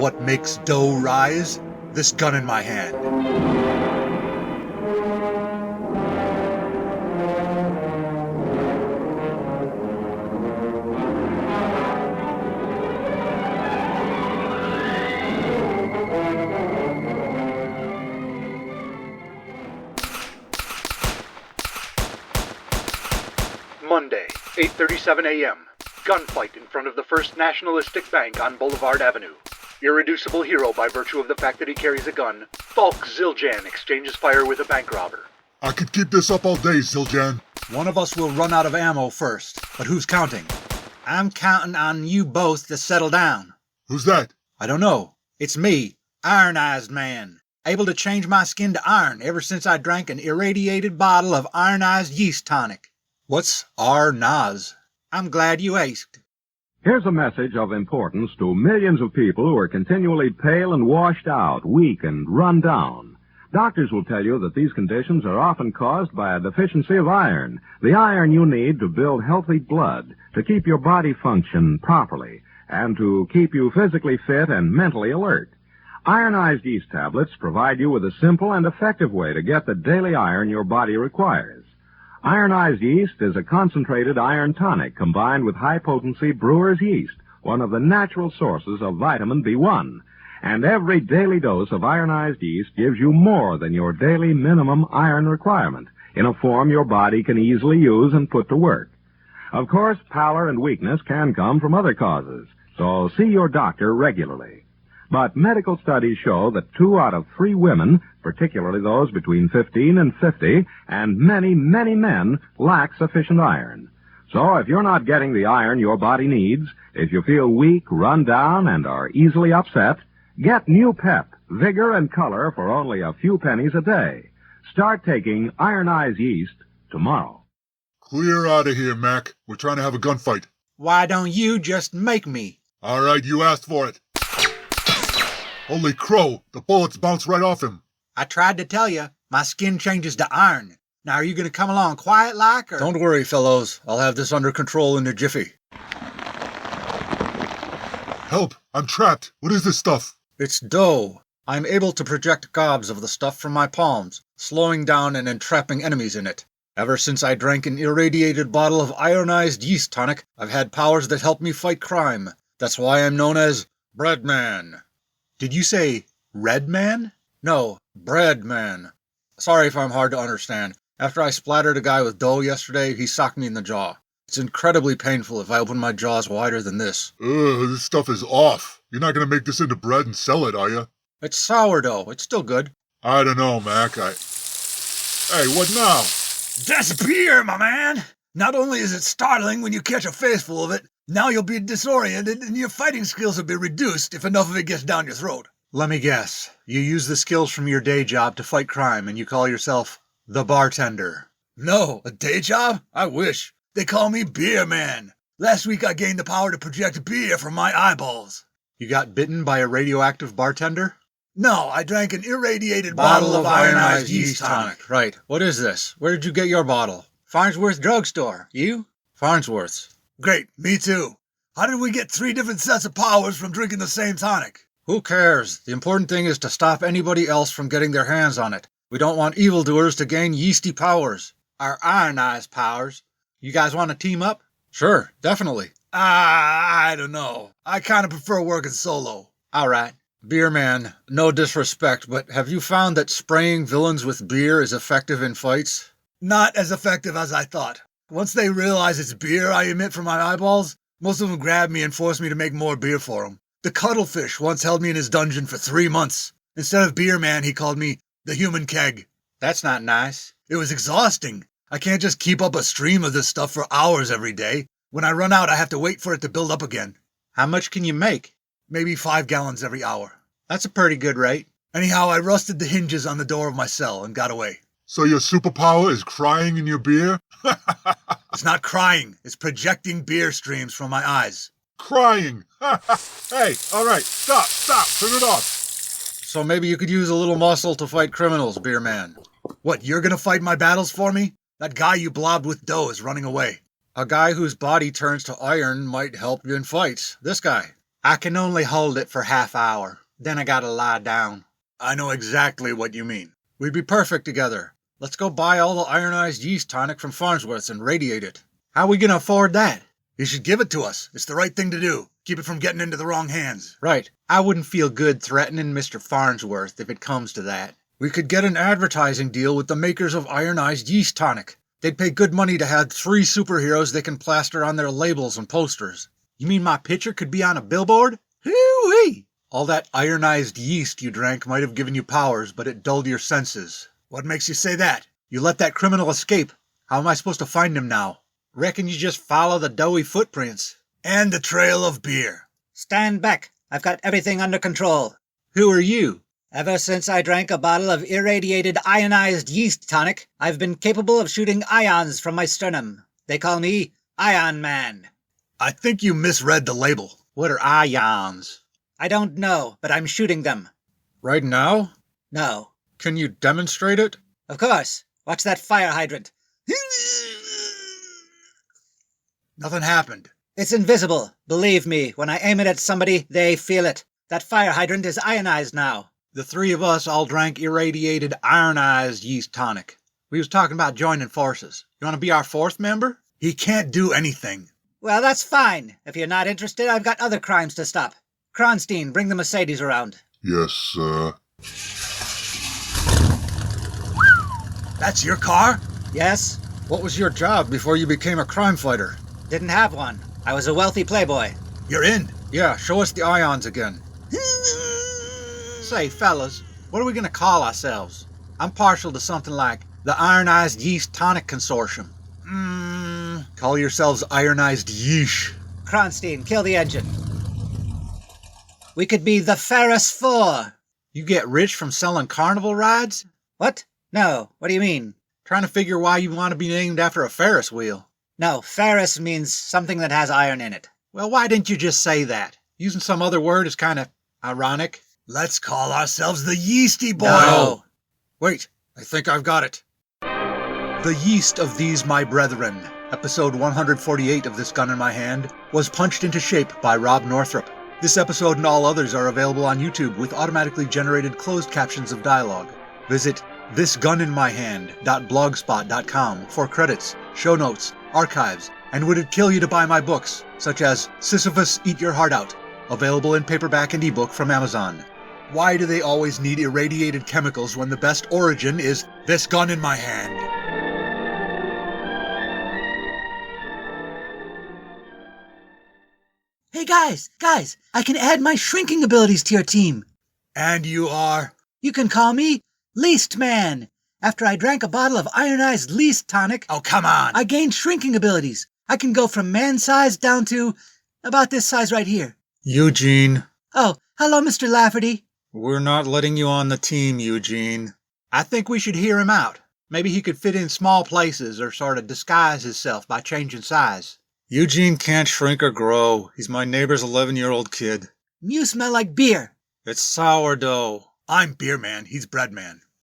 what makes dough rise? This gun in my hand. Monday, 8:37 a.m. Gunfight in front of the First Nationalistic Bank on Boulevard Avenue. Irreducible hero by virtue of the fact that he carries a gun, Falk Zildjian exchanges fire with a bank robber. I could keep this up all day, Zildjian. One of us will run out of ammo first, but who's counting? I'm counting on you both to settle down. Who's that? I don't know. It's me, Ironized Man. Able to change my skin to iron ever since I drank an irradiated bottle of ionized yeast tonic. What's R-Naz? I'm glad you asked. Here's a message of importance to millions of people who are continually pale and washed out, weak and run down. Doctors will tell you that these conditions are often caused by a deficiency of iron, the iron you need to build healthy blood, to keep your body function properly, and to keep you physically fit and mentally alert. Ironized yeast tablets provide you with a simple and effective way to get the daily iron your body requires. Ironized yeast is a concentrated iron tonic combined with high-potency brewer's yeast, one of the natural sources of vitamin B1. And every daily dose of ironized yeast gives you more than your daily minimum iron requirement, in a form your body can easily use and put to work. Of course, pallor and weakness can come from other causes, so see your doctor regularly. But medical studies show that 2 out of 3 women, particularly those between 15 and 50, and many, many men, lack sufficient iron. So if you're not getting the iron your body needs, if you feel weak, run down, and are easily upset, get new pep, vigor, and color for only a few pennies a day. Start taking ironized yeast tomorrow. Clear out of here, Mac. We're trying to have a gunfight. Why don't you just make me? All right, you asked for it. Holy crow, the bullets bounce right off him. I tried to tell you, my skin changes to iron. Now are you going to come along quiet like, or... Don't worry, fellows. I'll have this under control in a jiffy. Help, I'm trapped. What is this stuff? It's dough. I'm able to project gobs of the stuff from my palms, slowing down and entrapping enemies in it. Ever since I drank an irradiated bottle of ionized yeast tonic, I've had powers that help me fight crime. That's why I'm known as Bread Man. Did you say Red Man? No, Bread Man. Sorry if I'm hard to understand. After I splattered a guy with dough yesterday, he socked me in the jaw. It's incredibly painful if I open my jaws wider than this. Ugh, this stuff is off. You're not going to make this into bread and sell it, are you? It's sourdough. It's still good. I don't know, Mac. Hey, what now? That's beer, my man! Not only is it startling when you catch a face full of it, now you'll be disoriented and your fighting skills will be reduced if enough of it gets down your throat. Let me guess. You use the skills from your day job to fight crime and you call yourself the bartender. No, a day job? I wish. They call me Beer Man. Last week I gained the power to project beer from my eyeballs. You got bitten by a radioactive bartender? No, I drank an irradiated bottle of ionized yeast tonic. Right. What is this? Where did you get your bottle? Farnsworth Drugstore. You? Farnsworth's. Great, me too. How did we get 3 different sets of powers from drinking the same tonic? Who cares? The important thing is to stop anybody else from getting their hands on it. We don't want evildoers to gain yeasty powers. Our ionized powers. You guys want to team up? Sure, definitely. I don't know. I kind of prefer working solo. All right. Beer Man, no disrespect, but have you found that spraying villains with beer is effective in fights? Not as effective as I thought. Once they realize it's beer I emit from my eyeballs, most of them grab me and force me to make more beer for them. The cuttlefish once held me in his dungeon for 3 months. Instead of Beer Man, he called me the human keg. That's not nice. It was exhausting. I can't just keep up a stream of this stuff for hours every day. When I run out, I have to wait for it to build up again. How much can you make? Maybe 5 gallons every hour. That's a pretty good rate. Anyhow, I rusted the hinges on the door of my cell and got away. So your superpower is crying in your beer? It's not crying. It's projecting beer streams from my eyes. Crying! Hey, all right, stop, turn it off. So maybe you could use a little muscle to fight criminals, Beer Man. What, you're gonna fight my battles for me? That guy you blobbed with dough is running away. A guy whose body turns to iron might help you in fights. This guy. I can only hold it for half hour. Then I gotta lie down. I know exactly what you mean. We'd be perfect together. Let's go buy all the ironized yeast tonic from Farnsworth's and radiate it. How are we gonna afford that? You should give it to us. It's the right thing to do. Keep it from getting into the wrong hands. Right. I wouldn't feel good threatening Mr. Farnsworth if it comes to that. We could get an advertising deal with the makers of ironized yeast tonic. They'd pay good money to have 3 superheroes they can plaster on their labels and posters. You mean my picture could be on a billboard? Hoo-wee! All that ironized yeast you drank might have given you powers, but it dulled your senses. What makes you say that? You let that criminal escape. How am I supposed to find him now? Reckon you just follow the doughy footprints. And the trail of beer. Stand back. I've got everything under control. Who are you? Ever since I drank a bottle of irradiated ionized yeast tonic, I've been capable of shooting ions from my sternum. They call me Ion Man. I think you misread the label. What are ions? I don't know, but I'm shooting them. Right now? No. Can you demonstrate it? Of course. Watch that fire hydrant. Nothing happened. It's invisible. Believe me, when I aim it at somebody, they feel it. That fire hydrant is ionized now. The 3 of us all drank irradiated ironized yeast tonic. We was talking about joining forces. You want to be our 4th member? He can't do anything. Well, that's fine. If you're not interested, I've got other crimes to stop. Kronstein, bring the Mercedes around. Yes, sir. That's your car? Yes? What was your job before you became a crime fighter? Didn't have one. I was a wealthy playboy. You're in. Yeah, show us the ions again. Say, fellas, what are we going to call ourselves? I'm partial to something like the Ironized Yeast Tonic Consortium. Call yourselves Ironized Yeesh. Kronstein, kill the engine. We could be the Ferris 4. You get rich from selling carnival rides? What? No, what do you mean? Trying to figure why you want to be named after a Ferris wheel. No, Ferris means something that has iron in it. Well, why didn't you just say that? Using some other word is kind of ironic. Let's call ourselves the Yeasty Boys. No. Wait, I think I've got it. The yeast of these my brethren, episode 148 of This Gun in My Hand, was punched into shape by Rob Northrup. This episode and all others are available on YouTube with automatically generated closed captions of dialogue. Visit thisguninmyhand.blogspot.com for credits, show notes, archives, and would it kill you to buy my books, such as Sisyphus Eat Your Heart Out, available in paperback and ebook from Amazon. Why do they always need irradiated chemicals when the best origin is this gun in my hand? Hey guys, I can add my shrinking abilities to your team. And you are? You can call me Least Man. After I drank a bottle of ironized Least tonic, Oh, come on. I gained shrinking abilities. I can go from man size down to about this size right here. Eugene. Oh, hello, Mr. Lafferty. We're not letting you on the team, Eugene. I think we should hear him out. Maybe he could fit in small places or sort of disguise himself by changing size. Eugene can't shrink or grow. He's my neighbor's 11-year-old kid. You smell like beer. It's sourdough. I'm beer man. He's bread man.